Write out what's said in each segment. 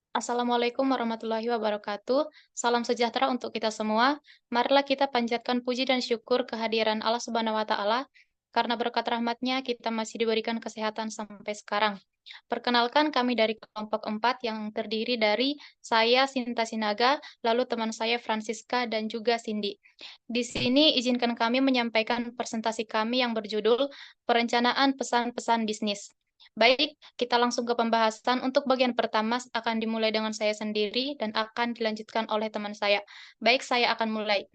Assalamualaikum warahmatullahi wabarakatuh. Salam sejahtera untuk kita semua. Marilah kita panjatkan puji dan syukur kehadiran Allah Subhanahu wa Ta'ala, karena berkat rahmatnya kita masih diberikan kesehatan sampai sekarang. Perkenalkan, kami dari kelompok 4 yang terdiri dari saya, Sinta Sinaga, lalu teman saya Francisca dan juga Cindy. Di sini izinkan kami menyampaikan presentasi kami yang berjudul Perencanaan Pesan-Pesan Bisnis. Baik, kita langsung ke pembahasan. Untuk bagian pertama akan dimulai dengan saya sendiri dan akan dilanjutkan oleh teman saya. Baik, saya akan mulai.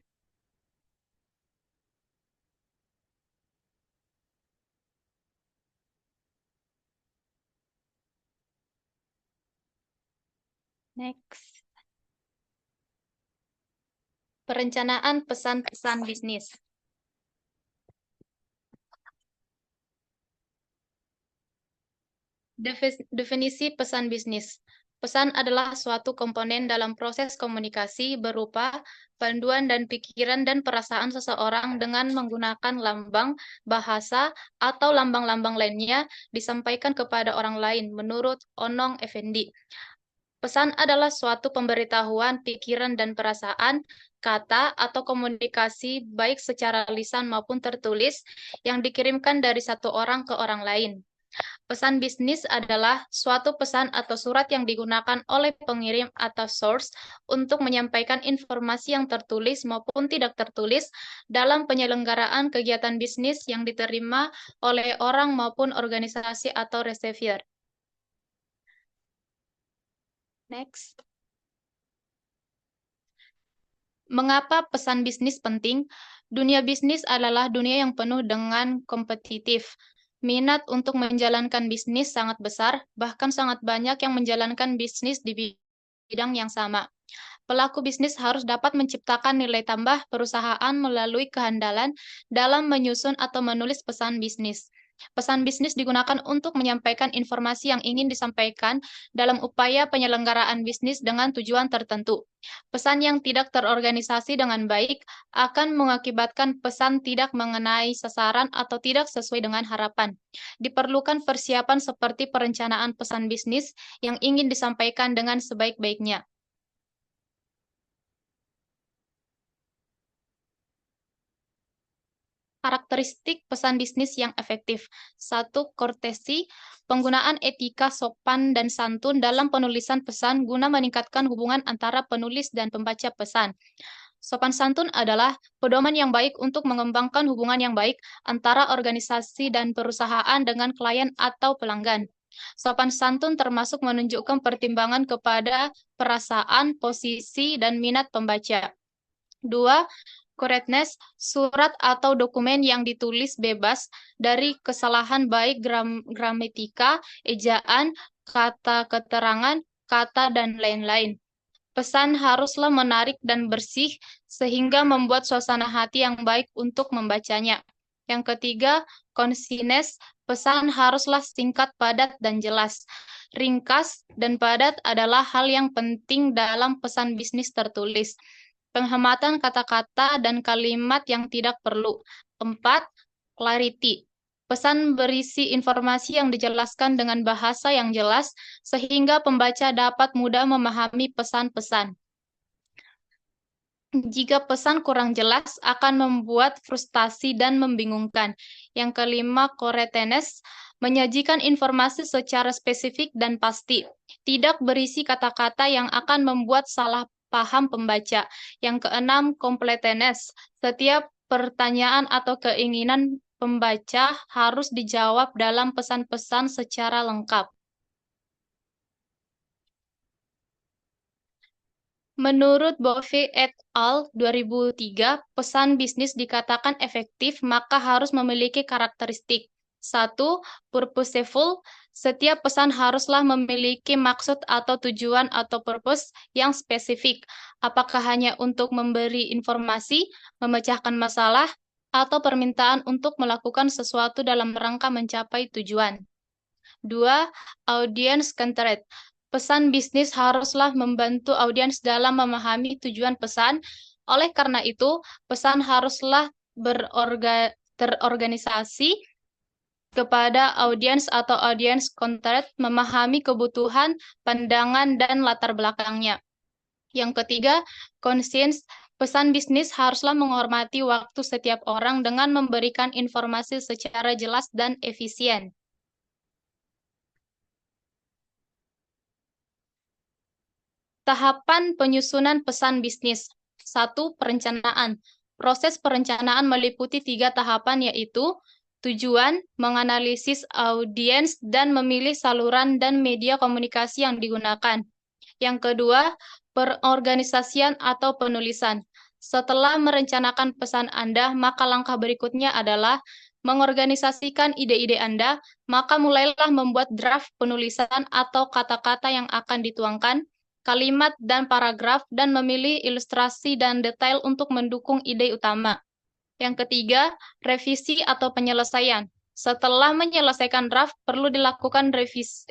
Next. Perencanaan pesan-pesan bisnis. Definisi pesan bisnis. Pesan adalah suatu komponen dalam proses komunikasi berupa panduan dan pikiran dan perasaan seseorang dengan menggunakan lambang, bahasa, atau lambang-lambang lainnya disampaikan kepada orang lain menurut Onong Effendi. Pesan adalah suatu pemberitahuan, pikiran, dan perasaan, kata, atau komunikasi baik secara lisan maupun tertulis yang dikirimkan dari satu orang ke orang lain. Pesan bisnis adalah suatu pesan atau surat yang digunakan oleh pengirim atau source untuk menyampaikan informasi yang tertulis maupun tidak tertulis dalam penyelenggaraan kegiatan bisnis yang diterima oleh orang maupun organisasi atau receiver. Next. Mengapa pesan bisnis penting? Dunia bisnis adalah dunia yang penuh dengan kompetitif. Minat untuk menjalankan bisnis sangat besar, bahkan sangat banyak yang menjalankan bisnis di bidang yang sama. Pelaku bisnis harus dapat menciptakan nilai tambah perusahaan melalui kehandalan dalam menyusun atau menulis pesan bisnis. Pesan bisnis digunakan untuk menyampaikan informasi yang ingin disampaikan dalam upaya penyelenggaraan bisnis dengan tujuan tertentu. Pesan yang tidak terorganisasi dengan baik akan mengakibatkan pesan tidak mengenai sasaran atau tidak sesuai dengan harapan. Diperlukan persiapan seperti perencanaan pesan bisnis yang ingin disampaikan dengan sebaik-baiknya. Karakteristik pesan bisnis yang efektif. Satu, kortesi, penggunaan etika sopan dan santun dalam penulisan pesan guna meningkatkan hubungan antara penulis dan pembaca pesan. Sopan santun adalah pedoman yang baik untuk mengembangkan hubungan yang baik antara organisasi dan perusahaan dengan klien atau pelanggan. Sopan santun termasuk menunjukkan pertimbangan kepada perasaan, posisi, dan minat pembaca. Dua, correctness, surat atau dokumen yang ditulis bebas dari kesalahan baik gramatika, ejaan, kata keterangan, kata, dan lain-lain. Pesan haruslah menarik dan bersih sehingga membuat suasana hati yang baik untuk membacanya. Yang ketiga, conciseness, pesan haruslah singkat, padat, dan jelas. Ringkas dan padat adalah hal yang penting dalam pesan bisnis tertulis. Penghematan kata-kata dan kalimat yang tidak perlu. 4. Clarity. Pesan berisi informasi yang dijelaskan dengan bahasa yang jelas sehingga pembaca dapat mudah memahami pesan-pesan. Jika pesan kurang jelas, akan membuat frustasi dan membingungkan. Yang kelima, correctness, menyajikan informasi secara spesifik dan pasti. Tidak berisi kata-kata yang akan membuat salah paham pembaca. Yang keenam, completeness, setiap pertanyaan atau keinginan pembaca harus dijawab dalam pesan-pesan secara lengkap. Menurut Bove et al. 2003, pesan bisnis dikatakan efektif maka harus memiliki karakteristik. Satu, purposeful. Setiap pesan haruslah memiliki maksud atau tujuan atau purpose yang spesifik. Apakah hanya untuk memberi informasi, memecahkan masalah, atau permintaan untuk melakukan sesuatu dalam rangka mencapai tujuan. Dua, audience constraint. Pesan bisnis haruslah membantu audiens dalam memahami tujuan pesan. Oleh karena itu, pesan haruslah terorganisasi kepada audiens atau audience content memahami kebutuhan, pandangan, dan latar belakangnya. Yang ketiga, conscience. Pesan bisnis haruslah menghormati waktu setiap orang dengan memberikan informasi secara jelas dan efisien. Tahapan penyusunan pesan bisnis. 1. Perencanaan. Proses perencanaan meliputi 3 tahapan, yaitu tujuan, menganalisis audiens, dan memilih saluran dan media komunikasi yang digunakan. Yang kedua, perorganisasian atau penulisan. Setelah merencanakan pesan Anda, maka langkah berikutnya adalah mengorganisasikan ide-ide Anda, maka mulailah membuat draft penulisan atau kata-kata yang akan dituangkan, kalimat dan paragraf, dan memilih ilustrasi dan detail untuk mendukung ide utama. Yang ketiga, revisi atau penyelesaian. Setelah menyelesaikan draft, perlu dilakukan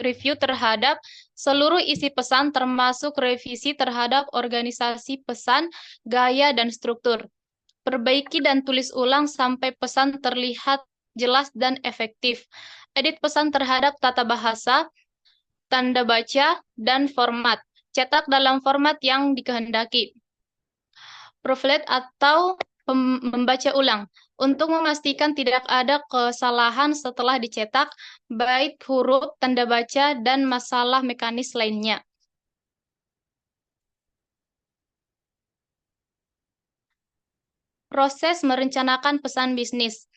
review terhadap seluruh isi pesan, termasuk revisi terhadap organisasi pesan, gaya, dan struktur. Perbaiki dan tulis ulang sampai pesan terlihat jelas dan efektif. Edit pesan terhadap tata bahasa, tanda baca, dan format. Cetak dalam format yang dikehendaki. Proofread atau membaca ulang. Untuk memastikan tidak ada kesalahan setelah dicetak, baik huruf, tanda baca, dan masalah mekanis lainnya. Proses merencanakan pesan bisnis.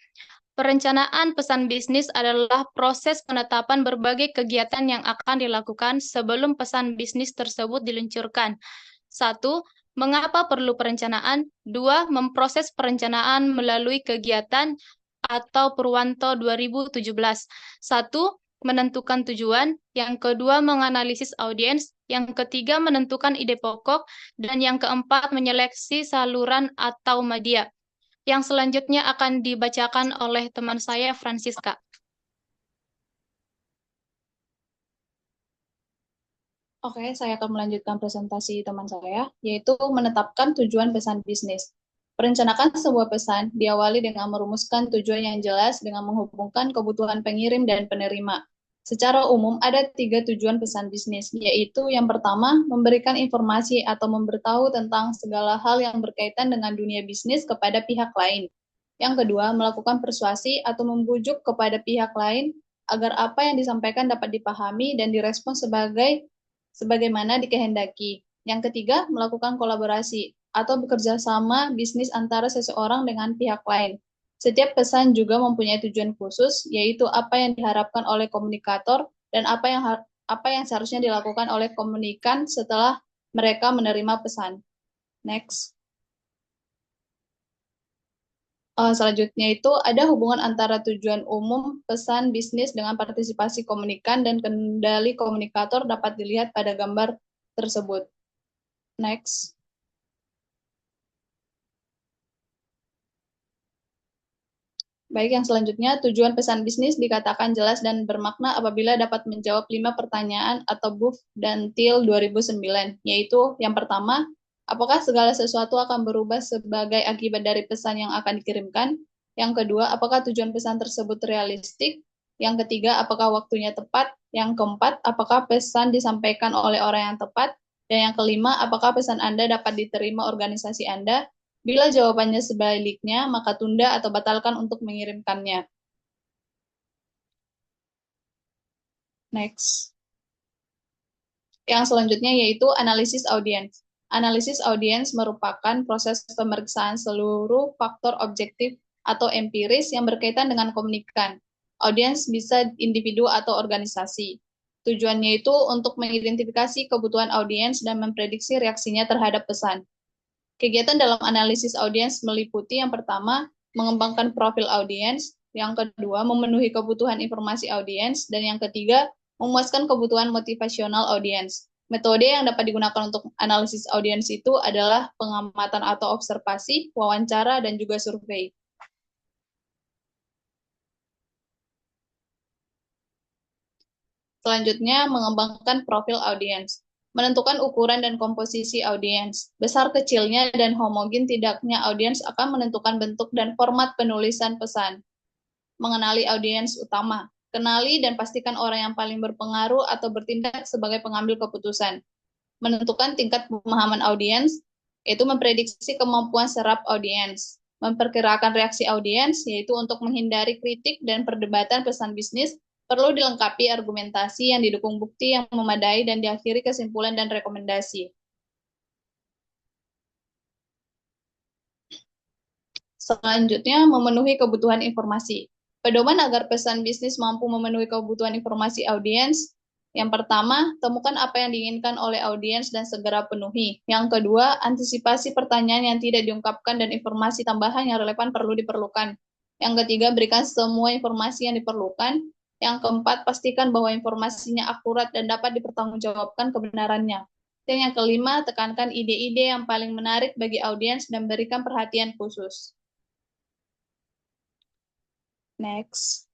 Perencanaan pesan bisnis adalah proses penetapan berbagai kegiatan yang akan dilakukan sebelum pesan bisnis tersebut diluncurkan. 1. Mengapa perlu perencanaan? 2. Memproses perencanaan melalui kegiatan atau Purwanto 2017. 1. Menentukan tujuan. Yang kedua, menganalisis audiens. Yang ketiga, menentukan ide pokok. Dan yang keempat, menyeleksi saluran atau media. Yang selanjutnya akan dibacakan oleh teman saya, Francisca. Oke, saya akan melanjutkan presentasi teman saya, yaitu menetapkan tujuan pesan bisnis. Perencanaan sebuah pesan diawali dengan merumuskan tujuan yang jelas dengan menghubungkan kebutuhan pengirim dan penerima. Secara umum, ada 3 tujuan pesan bisnis, yaitu yang pertama, memberikan informasi atau memberitahu tentang segala hal yang berkaitan dengan dunia bisnis kepada pihak lain. Yang kedua, melakukan persuasi atau membujuk kepada pihak lain agar apa yang disampaikan dapat dipahami dan direspon sebagaimana dikehendaki. Yang ketiga, melakukan kolaborasi atau bekerja sama bisnis antara seseorang dengan pihak lain. Setiap pesan juga mempunyai tujuan khusus, yaitu apa yang diharapkan oleh komunikator dan apa yang seharusnya dilakukan oleh komunikan setelah mereka menerima pesan. Next. Selanjutnya itu ada hubungan antara tujuan umum pesan bisnis dengan partisipasi komunikan dan kendali komunikator dapat dilihat pada gambar tersebut. Next. Baik, yang selanjutnya, tujuan pesan bisnis dikatakan jelas dan bermakna apabila dapat menjawab 5 pertanyaan atau BUF dan TIL 2009, yaitu yang pertama, apakah segala sesuatu akan berubah sebagai akibat dari pesan yang akan dikirimkan? Yang kedua, apakah tujuan pesan tersebut realistik? Yang ketiga, apakah waktunya tepat? Yang keempat, apakah pesan disampaikan oleh orang yang tepat? Dan yang kelima, apakah pesan Anda dapat diterima organisasi Anda? Bila jawabannya sebaliknya, maka tunda atau batalkan untuk mengirimkannya. Next. Yang selanjutnya yaitu analisis audiens. Analisis audiens merupakan proses pemeriksaan seluruh faktor objektif atau empiris yang berkaitan dengan komunikan. Audiens bisa individu atau organisasi. Tujuannya itu untuk mengidentifikasi kebutuhan audiens dan memprediksi reaksinya terhadap pesan. Kegiatan dalam analisis audiens meliputi yang pertama, mengembangkan profil audiens, yang kedua, memenuhi kebutuhan informasi audiens, dan yang ketiga, memuaskan kebutuhan motivasional audiens. Metode yang dapat digunakan untuk analisis audiens itu adalah pengamatan atau observasi, wawancara, dan juga survei. Selanjutnya, mengembangkan profil audiens. Menentukan ukuran dan komposisi audiens. Besar kecilnya dan homogen tidaknya audiens akan menentukan bentuk dan format penulisan pesan. mengenali audiens utama. Kenali dan pastikan orang yang paling berpengaruh atau bertindak sebagai pengambil keputusan. Menentukan tingkat pemahaman audiens, yaitu memprediksi kemampuan serap audiens. Memperkirakan reaksi audiens, yaitu untuk menghindari kritik dan perdebatan pesan bisnis, perlu dilengkapi argumentasi yang didukung bukti yang memadai dan diakhiri kesimpulan dan rekomendasi. Selanjutnya, memenuhi kebutuhan informasi. Pedoman agar pesan bisnis mampu memenuhi kebutuhan informasi audiens. Yang pertama, temukan apa yang diinginkan oleh audiens dan segera penuhi. Yang kedua, antisipasi pertanyaan yang tidak diungkapkan dan informasi tambahan yang relevan perlu diperlukan. Yang ketiga, berikan semua informasi yang diperlukan. Yang keempat, pastikan bahwa informasinya akurat dan dapat dipertanggungjawabkan kebenarannya. Dan yang kelima, tekankan ide-ide yang paling menarik bagi audiens dan berikan perhatian khusus. Next.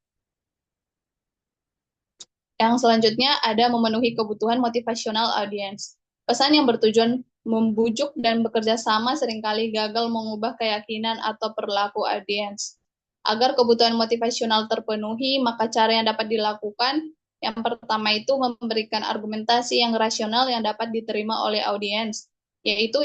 Yang selanjutnya ada memenuhi kebutuhan motivasional audiens. Pesan yang bertujuan membujuk dan bekerja sama seringkali gagal mengubah keyakinan atau perilaku audiens. Agar kebutuhan motivasional terpenuhi, maka cara yang dapat dilakukan, yang pertama itu memberikan argumentasi yang rasional yang dapat diterima oleh audiens, yaitu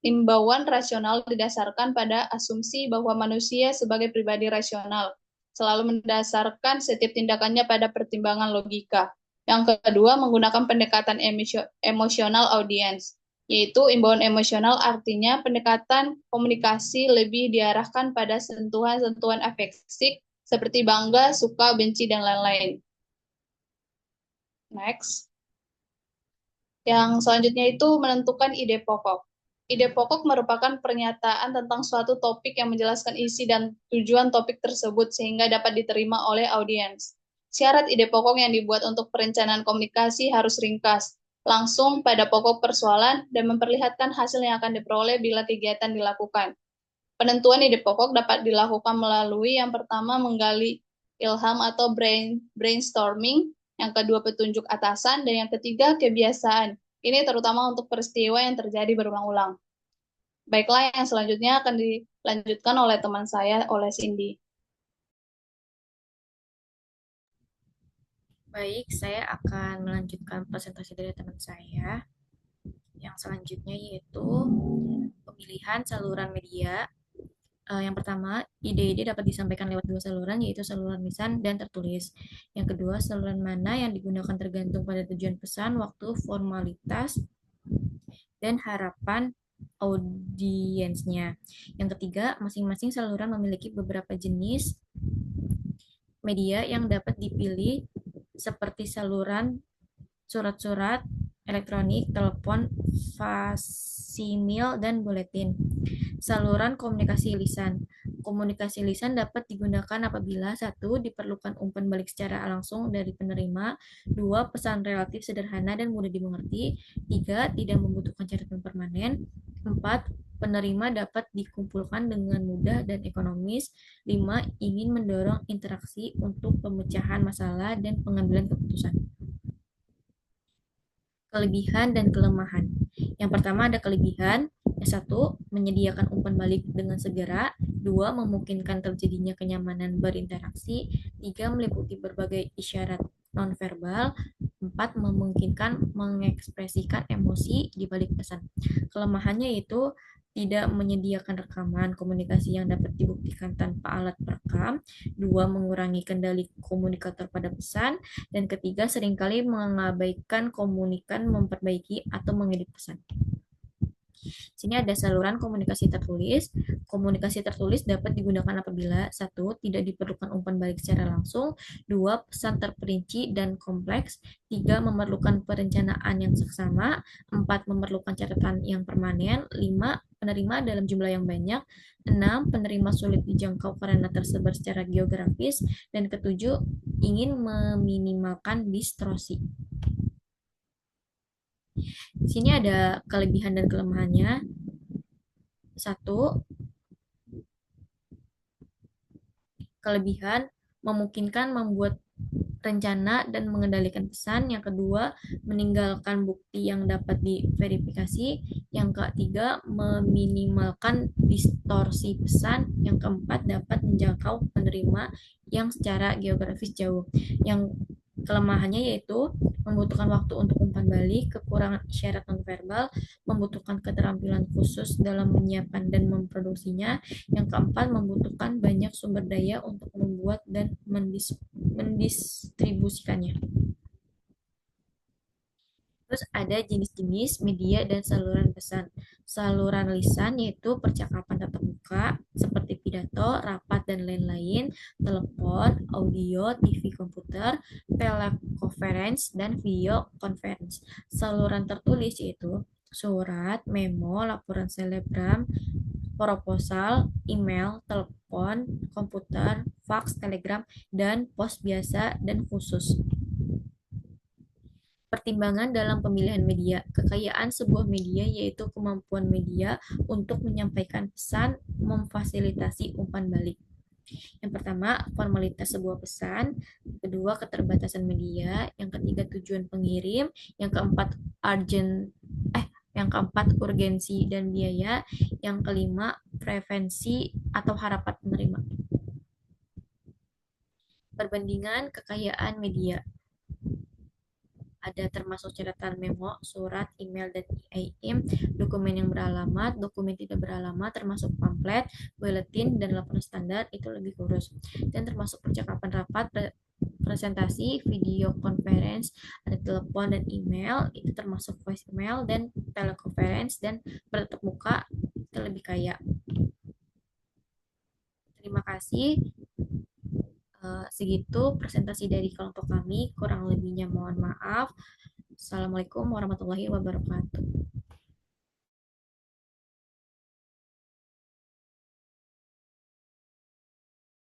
imbauan rasional didasarkan pada asumsi bahwa manusia sebagai pribadi rasional selalu mendasarkan setiap tindakannya pada pertimbangan logika. Yang kedua, menggunakan pendekatan emosional audiens, yaitu imbauan emosional artinya pendekatan komunikasi lebih diarahkan pada sentuhan-sentuhan afektif seperti bangga, suka, benci, dan lain-lain. Next. Yang selanjutnya itu menentukan ide pokok. Ide pokok merupakan pernyataan tentang suatu topik yang menjelaskan isi dan tujuan topik tersebut sehingga dapat diterima oleh audiens. Syarat ide pokok yang dibuat untuk perencanaan komunikasi harus ringkas, langsung pada pokok persoalan, dan memperlihatkan hasil yang akan diperoleh bila kegiatan dilakukan. Penentuan ide pokok dapat dilakukan melalui yang pertama menggali ilham atau brainstorming, yang kedua petunjuk atasan, dan yang ketiga kebiasaan. Ini terutama untuk peristiwa yang terjadi berulang-ulang. Baiklah, yang selanjutnya akan dilanjutkan oleh teman saya, oleh Cindy. Baik, saya akan melanjutkan presentasi dari teman saya. Yang selanjutnya yaitu pemilihan saluran media. Yang pertama, ide-ide dapat disampaikan lewat dua saluran, yaitu saluran lisan dan tertulis. Yang kedua, saluran mana yang digunakan tergantung pada tujuan pesan, waktu, formalitas, dan harapan audiensnya. Yang ketiga, masing-masing saluran memiliki beberapa jenis media yang dapat dipilih, seperti saluran surat-surat, elektronik, telepon, fasimil, dan buletin. Saluran komunikasi lisan. Komunikasi lisan dapat digunakan apabila 1. Diperlukan umpan balik secara langsung dari penerima, 2. Pesan relatif sederhana dan mudah dimengerti, 3. Tidak membutuhkan catatan permanen, 4. Penerima dapat dikumpulkan dengan mudah dan ekonomis, 5. Ingin mendorong interaksi untuk pemecahan masalah dan pengambilan keputusan. Kelebihan dan kelemahan. Yang pertama ada kelebihan. Yang 1, menyediakan umpan balik dengan segera. 2, memungkinkan terjadinya kenyamanan berinteraksi. 3, meliputi berbagai isyarat nonverbal. 4, memungkinkan mengekspresikan emosi di balik pesan. Kelemahannya yaitu tidak menyediakan rekaman komunikasi yang dapat dibuktikan tanpa alat perekam. 2, mengurangi kendali komunikator pada pesan. Dan ketiga, seringkali mengabaikan komunikan memperbaiki atau mengedit pesan. Sini ada saluran komunikasi tertulis. Komunikasi tertulis dapat digunakan apabila 1, tidak diperlukan umpan balik secara langsung, 2, pesan terperinci dan kompleks, 3, memerlukan perencanaan yang seksama, 4, memerlukan catatan yang permanen, 5, penerima dalam jumlah yang banyak, 6, penerima sulit dijangkau karena tersebar secara geografis, dan ketujuh, ingin meminimalkan distorsi. Di sini ada kelebihan dan kelemahannya. 1, kelebihan memungkinkan membuat rencana dan mengendalikan pesan. Yang kedua, meninggalkan bukti yang dapat diverifikasi. Yang ketiga, meminimalkan distorsi pesan. Yang keempat, dapat menjangkau penerima yang secara geografis jauh. Yang kelemahannya yaitu membutuhkan waktu untuk umpan balik, kekurangan isyarat nonverbal, membutuhkan keterampilan khusus dalam menyiapkan dan memproduksinya. Yang keempat, membutuhkan banyak sumber daya untuk membuat dan mendistribusikannya. Terus ada jenis-jenis media dan saluran pesan. Saluran lisan yaitu percakapan tatap muka seperti pidato, rapat, dan lain-lain, telepon, audio, TV komputer, telekonferensi, dan video conference. Saluran tertulis yaitu surat, memo, laporan selebgram, proposal, email, telepon, komputer, fax, telegram, dan pos biasa dan khusus. Pertimbangan dalam pemilihan media. Kekayaan sebuah media yaitu kemampuan media untuk menyampaikan pesan, memfasilitasi umpan balik. Yang pertama, formalitas sebuah pesan. Kedua, keterbatasan media. Yang ketiga, tujuan pengirim. Yang keempat, urgensi dan biaya. Yang kelima, preferensi atau harapan penerima. Perbandingan kekayaan media. Ada termasuk catatan memo, surat, email, dan IM, dokumen yang beralamat, dokumen tidak beralamat, termasuk pamflet, bulletin, dan laporan standar, itu lebih kurus. Dan termasuk percakapan rapat, presentasi, video conference, ada telepon dan email, itu termasuk voice email, dan teleconference, dan bertatap muka, itu lebih kaya. Terima kasih. Segitu presentasi dari kelompok kami, kurang lebihnya mohon maaf. Assalamualaikum warahmatullahi wabarakatuh.